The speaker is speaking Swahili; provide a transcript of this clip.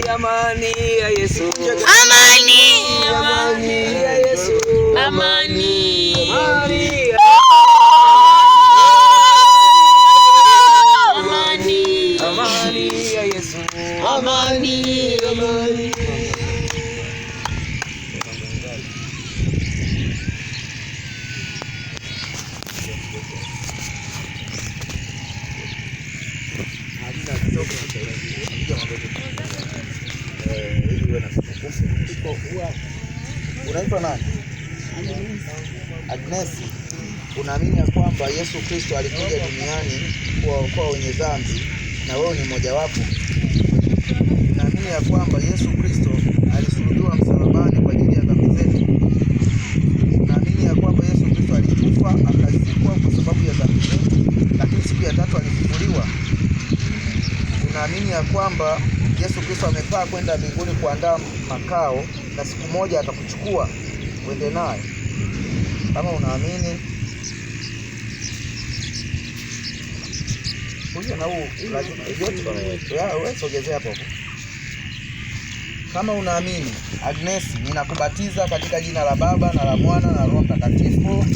Amani ya Yesu. Amani ya Yesu. Amani ya Yesu. Amani. Unaitwa nani? Agnes. Unaamini ya kwamba Yesu Kristo alikuja duniani kuwaokoa wenye dhambi na wewe ni mmoja wapo? Unaamini ya kwamba Yesu Kristo alisulubiwa msalabani kwa ajili ya dhambi zetu? Unaamini ya kwamba Yesu Kristo alikufa akazikwa kwa sababu ya dhambi zetu, lakini siku ya tatu alifufuliwa? Unaamini ya kwamba Yesu Kristo amepaa kwenda mbinguni kuandaa makao na siku moja atakuchukua uende naye? Kama unaamini, kuja na huu lazima wewe sogezea hapo. Kama unaamini, Agnes, ninakubatiza katika jina la Baba na la Mwana na Roho Mtakatifu.